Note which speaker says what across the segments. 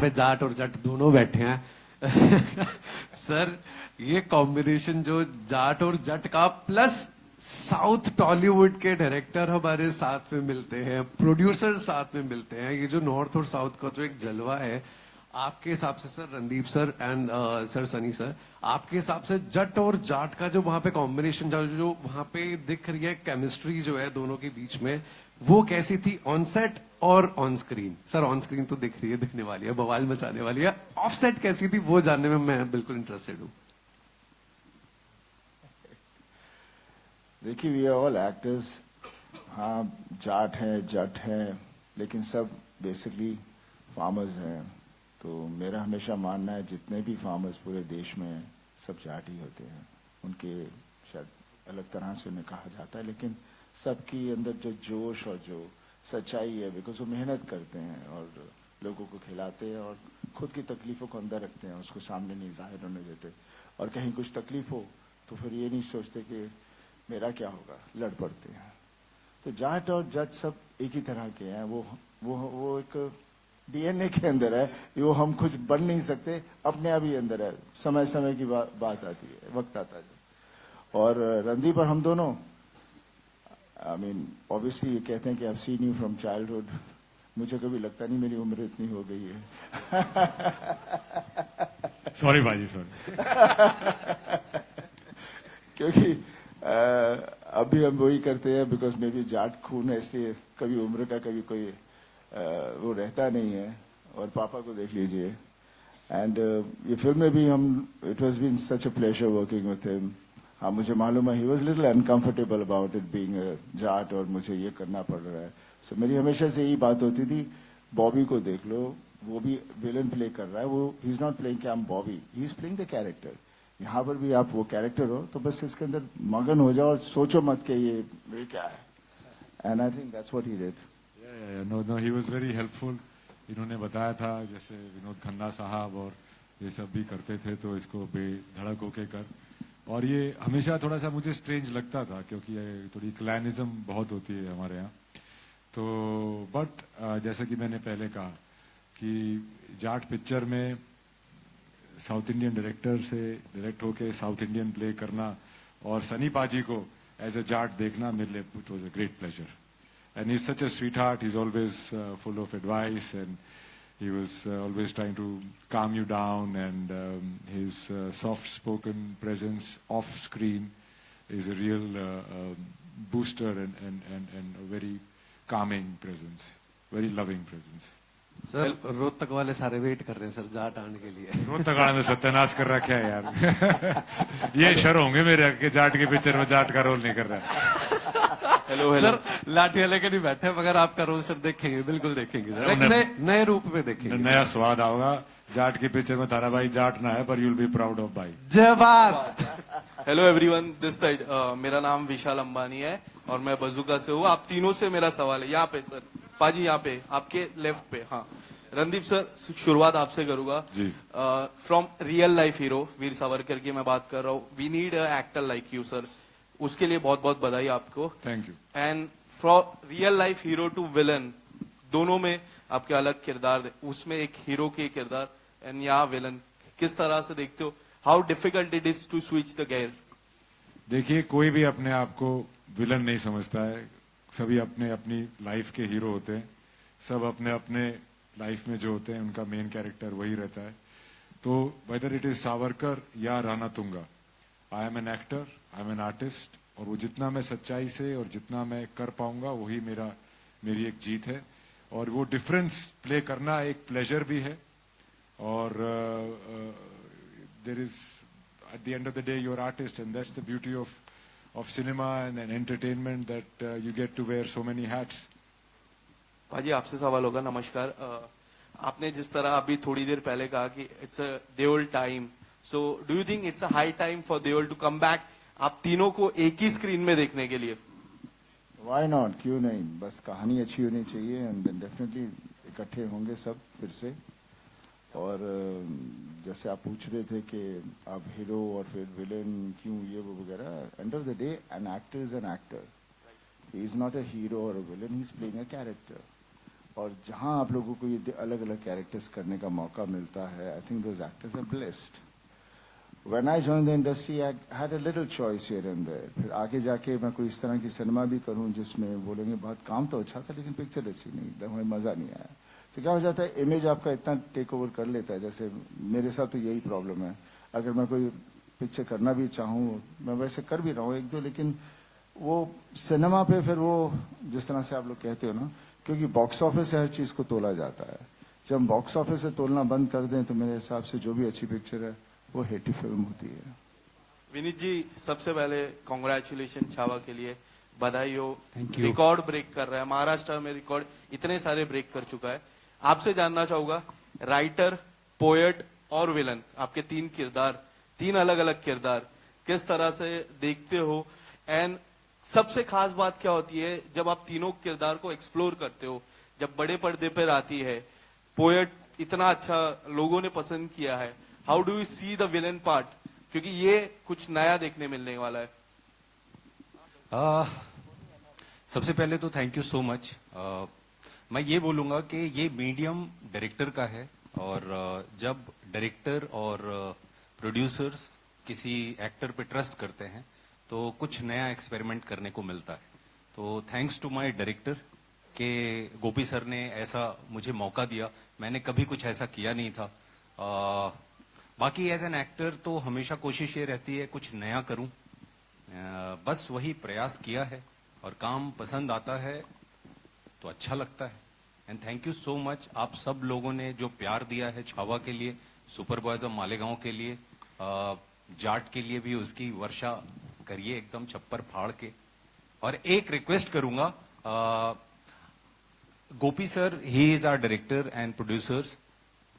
Speaker 1: पे जाट और जट दोनों बैठे हैं। सर ये कॉम्बिनेशन जो जाट और जट का प्लस साउथ टॉलीवुड के डायरेक्टर हमारे साथ में मिलते हैं, प्रोड्यूसर साथ में मिलते हैं, ये जो नॉर्थ और साउथ का जो एक जलवा है, आपके हिसाब से sir, Randeep sir and sir Sunny sir, आपके हिसाब से जट और जाट का जो वहां पे कॉम्बिनेशन जो वहां पे दिख रही है केमिस्ट्री जो है दोनों के बीच में, वो कैसी थी ऑन सेट और on screen? Sir on screen तो दिख रही है, दिखने वाली है, बवाल मचाने वाली है, ऑफ सेट कैसी थी वो जानने में मैं बिल्कुल इंटरेस्टेड हूँ।
Speaker 2: देखिए, वी आर ऑल एक्टर्स। हाँ, जाट हैं, जट हैं, लेकिन सब बेसिकली फार्मर्स हैं। तो मेरा हमेशा मानना है जितने भी फार्मर्स पूरे देश में हैं, सब जाट ही होते हैं। उनके शायद अलग तरह से उन्हें कहा जाता है, लेकिन सबकी अंदर जो जोश और जो सच्चाई है, बिकॉज वो मेहनत करते हैं और लोगों को खिलाते हैं और खुद की तकलीफ़ों को अंदर रखते हैं, उसको सामने नहीं जाहिर होने देते। और कहीं कुछ तकलीफ हो तो फिर ये नहीं सोचते कि मेरा क्या होगा, लड़ पड़ते हैं। तो जाट और जट सब एक ही तरह के हैं। वो एक डीएनए के अंदर है, वो हम कुछ बन नहीं सकते, अपने आप ही अंदर है। समय समय की बात आती है, वक्त आता है। और रणदीप और हम दोनों, आई मीन ऑब्वियसली ये कहते हैं कि I seen you from childhood. मुझे कभी लगता नहीं मेरी उम्र इतनी हो गई है।
Speaker 3: सॉरी बाजी, सॉरी।
Speaker 2: क्योंकि अभी हम वही करते हैं, बिकॉज मे बी जाट खून है, इसलिए कभी उम्र का कभी कोई वो रहता नहीं है। और पापा को देख लीजिए। एंड ये फिल्म में भी हम, it was been such a pleasure working with him. हाँ, मुझे मालूम है he was little uncomfortable about it being Jat, और मुझे ये करना पड़ रहा है। सो मेरी हमेशा से यही बात होती थी, बॉबी को देख लो, वो भी विलन प्ले कर रहा है, वो ही इज नॉट प्लेइंग कि I am Bobby, he is playing the character. यहाँ पर भी आप वो कैरेक्टर हो, तो बस इसके अंदर मगन हो जाओ और सोचो मत कि ये क्या है। And I think that's what he did.
Speaker 3: No, he was very helpful. इन्होंने बताया था जैसे विनोद खन्ना साहब और ये सब भी करते थे, तो इसको बेधड़क होके कर। और ये हमेशा थोड़ा सा मुझे स्ट्रेंज लगता था, क्योंकि ये थोड़ी क्लैनिज्म बहुत होती है हमारे यहाँ। तो बट जैसा कि मैंने पहले कहा कि जाट पिक्चर में साउथ इंडियन डायरेक्टर से डायरेक्ट होके साउथ इंडियन प्ले करना और सनी पाजी को एज अ जाट देखना मेरे लिए it was a great pleasure. And he is such a sweet heart, he is always full of advice and he was always trying to calm you down, and his soft spoken presence off screen is a real booster and a very calming presence, very loving presence.
Speaker 1: Sir Rohtak वाले सारे wait कर रहे हैं sir Jat आने के लिए।
Speaker 3: रोहतक वाले में सत्यानाश कर रखा है यार। ये शर होंगे मेरे के जाट के पिक्चर में जाट का रोल नहीं कर रहा।
Speaker 1: हेलो सर, लाठियां लेके नहीं बैठे, मगर आपका रोल सर देखेंगे, बिल्कुल देखेंगे सर, एक नए रूप में देखेंगे।
Speaker 3: नया स्वाद आओगा जाट के पिक्चर में। तारा भाई जाट ना है, पर यूल बी प्राउड ऑफ भाई।
Speaker 1: जय बात।
Speaker 4: हेलो एवरीवन, दिस साइड मेरा नाम विशाल अंबानी है और मैं बजूका से हूँ। आप तीनों से मेरा सवाल है, यहाँ पे सर, पाजी यहाँ पे आपके लेफ्ट पे। हाँ रणदीप सर, शुरुआत आपसे करूंगा। From real life hero Veer Savarkar की मैं बात कर रहा हूँ। We need actor like you sir, उसके लिए बहुत बहुत बधाई आपको।
Speaker 3: Thank you.
Speaker 4: And from real life hero to villain, दोनों में आपके अलग किरदार, उसमें एक हीरो के किरदार एंड यहाँ विलन, किस तरह से देखते हो? How difficult it is to switch the gear?
Speaker 3: देखिए, कोई भी अपने आप को विलन नहीं समझता है, सभी अपने अपनी लाइफ के हीरो होते हैं। सब अपने अपने लाइफ में जो होते हैं उनका मेन कैरेक्टर वही रहता है। तो वेदर इट इज सावरकर या Ranatunga, I am an actor, I am an artist, और वो जितना मैं सच्चाई से और जितना मैं कर पाऊंगा वही मेरी एक जीत है। और वो डिफरेंस प्ले करना एक प्लेजर भी है। और there is at the end of the day your artist, and that's the beauty of cinema and entertainment, that you get to wear so many hats.
Speaker 4: भाजी आपसे सवाल होगा। नमस्कार। आपने जिस तरह अभी थोड़ी देर पहले कहा कि it's a Deol time, so do you think it's a high time for Deol to come back, आप तीनों को एक ही स्क्रीन में देखने के लिए?
Speaker 2: व्हाई नॉट, क्यों नहीं, बस कहानी अच्छी होनी चाहिए एंड देन डेफिनेटली इकट्ठे होंगे सब फिर से। और जैसे आप पूछ रहे थे कि आप हीरो और फिर विलेन क्यों, ये वो वगैरह, end of the day an actor is an actor, he is not a hero और a villain, he is playing a character. और जहां आप लोगों को ये अलग अलग कैरेक्टर्स करने का मौका मिलता है, I think those actors are blessed. When I joined the industry, I had a little choice here and there. फिर आगे जाके मैं कोई इस तरह की सिनेमा भी करूं जिसमें बोलेंगे बहुत काम तो अच्छा था लेकिन पिक्चर अच्छी नहीं, एकदम हमें मज़ा नहीं आया. तो क्या हो जाता है, इमेज आपका इतना टेक ओवर कर लेता है. जैसे मेरे साथ तो यही प्रॉब्लम है. अगर मैं कोई पिक्चर करना भी चाहूँ, मैं वैसे कर भी रहा हूँ एक दो, लेकिन वो सिनेमा पे फिर वो जिस तरह से आप लोग कहते हो ना, क्योंकि बॉक्स ऑफिस से हर चीज़ को तोला जाता है. जब हम बॉक्स ऑफिस से तोलना बंद कर दें तो मेरे हिसाब से जो भी अच्छी पिक्चर है वो हिट फिल्म होती है.
Speaker 4: विनीत जी, सबसे पहले कॉन्ग्रेचुलेशन छावा के लिए, बधाई हो.
Speaker 5: Thank you.
Speaker 4: रिकॉर्ड ब्रेक कर रहा है महाराष्ट्र में, रिकॉर्ड इतने सारे ब्रेक कर चुका है. आपसे जानना चाहूंगा, राइटर, पोएट और विलन, आपके तीन किरदार, तीन अलग अलग किरदार, किस तरह से देखते हो? एंड सबसे खास बात क्या होती है जब आप तीनों किरदार को एक्सप्लोर करते हो, जब बड़े पर्दे पर आती है? पोएट इतना अच्छा लोगों ने पसंद किया है, how do you see the villain part? क्योंकि ये कुछ नया देखने मिलने वाला है.
Speaker 5: सबसे पहले तो थैंक यू सो मच. मैं ये बोलूंगा कि ये मीडियम डायरेक्टर का है, और जब डायरेक्टर और प्रोड्यूसर्स किसी एक्टर पे ट्रस्ट करते हैं तो कुछ नया एक्सपेरिमेंट करने को मिलता है. तो थैंक्स टू माय डायरेक्टर के गोपी सर ने ऐसा मुझे मौका दिया. मैंने कभी कुछ ऐसा किया नहीं था. बाकी एज एन एक्टर तो हमेशा कोशिश ये रहती है कुछ नया करूं. बस वही प्रयास किया है, और काम पसंद आता है तो अच्छा लगता है. And thank you so much आप सब लोगों ने जो प्यार दिया है छावा के लिए, सुपर बॉयज ऑफ मालेगांव के लिए, जाट के लिए भी उसकी वर्षा करिए एकदम छप्पर फाड़ के. और एक रिक्वेस्ट करूंगा, Gopi sir, he is our director and producers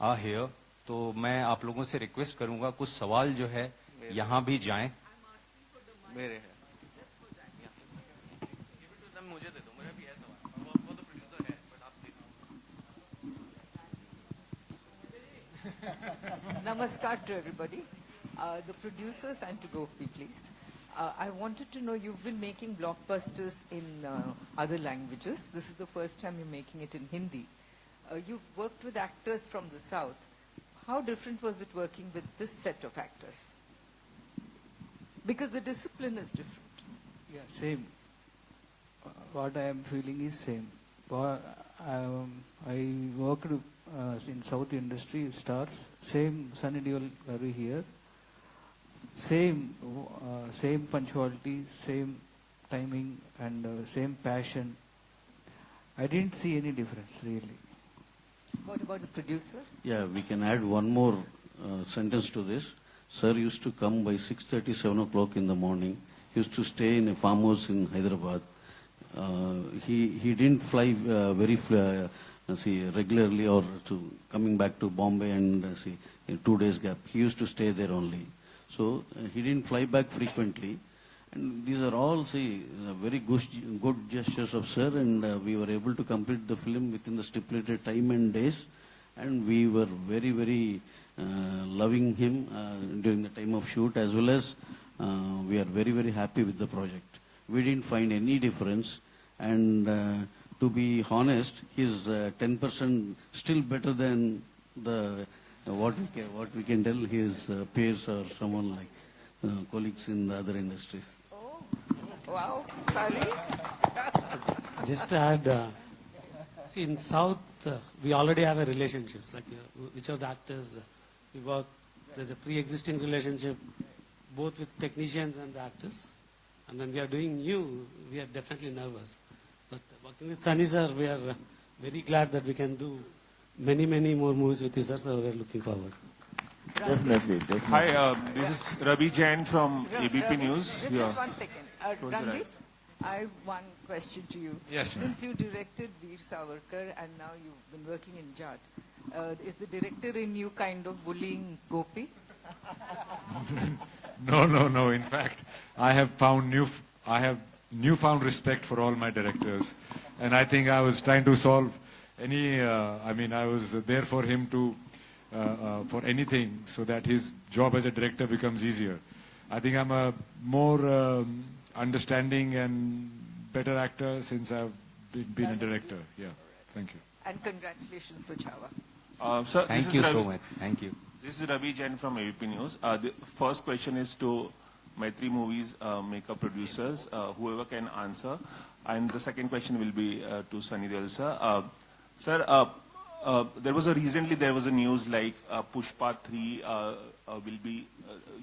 Speaker 5: are here. तो मैं आप लोगों से रिक्वेस्ट करूंगा कुछ सवाल जो है यहाँ भी जाएं.
Speaker 4: मेरे है, मुझे दे दो, मुझे भी है सवाल. वो तो प्रोड्यूसर है, बट आप दे दो.
Speaker 6: Namaskar to everybody. The producers and to Gopi, please. I wanted to know, you've been making blockbusters in other languages. This is the first time you're making it in Hindi. You've worked with actors from the South. How different was it working with this set of actors? Because the discipline is different.
Speaker 7: Yeah, same. What I am feeling is same. I worked in South industry, stars, same Sunny Deol Garu here, same punctuality, same timing, and same passion. I didn't see any difference really.
Speaker 6: What about the producers?
Speaker 8: Yeah, we can add one more sentence to this. Sir used to come by 6:30, 7 o'clock in the morning. He used to stay in a farmhouse in Hyderabad. He didn't fly regularly or to coming back to Bombay and in 2 days gap. He used to stay there only. So he didn't fly back frequently. And these are all, very good gestures of sir, and we were able to complete the film within the stipulated time and days. And we were very, very loving him during the time of shoot, as well as we are very, very happy with the project. We didn't find any difference, and to be honest, he's 10% still better than the what we can tell his peers or someone like colleagues in the other industries.
Speaker 6: Oh, wow, sorry.
Speaker 9: Just to add, see, in South, we already have a relationship. Like which of the actors we work, there's a pre-existing relationship, both with technicians and the actors. And when we are doing new, we are definitely nervous. But working with Sunny sir, we are very glad that we can do many, many more movies with you, sir. So we are looking forward.
Speaker 2: Definitely.
Speaker 10: Hi, this is Ravi Jain from ABP
Speaker 6: Ravi,
Speaker 10: News.
Speaker 6: Just one second. Randeep, I have one question to you.
Speaker 5: Yes, ma'am.
Speaker 6: Since you directed Veer Savarkar and now you've been working in Jat, is the director in you kind of bullying Gopi?
Speaker 3: No. In fact, I have newfound respect for all my directors, and I think I was trying to solve any. I was there for him to for anything, so that his job as a director becomes easier. I think I'm a more understanding and better actor since I've been a director. Yeah, thank you.
Speaker 6: And congratulations for Chava.
Speaker 10: Sir, this
Speaker 5: Thank
Speaker 10: is
Speaker 5: you
Speaker 10: Ravi-
Speaker 5: so much. Thank you.
Speaker 10: This is Ravi Jain from ABP News. The first question is to Maitri Movies makeup producers, whoever can answer. And the second question will be to Sunny Deol, sir. Sir, there was a news like Pushpa 3 will be,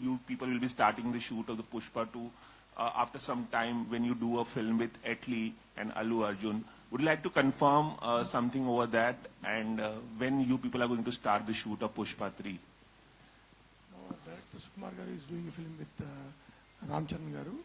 Speaker 10: you people will be starting the shoot of the Pushpa 2 after some time when you do a film with Atlee and Allu Arjun. Would you like to confirm something over that, and when you people are going to start the shoot of Pushpa 3?
Speaker 11: Director Sukumar Garu is doing a film with Ram Charan Garu.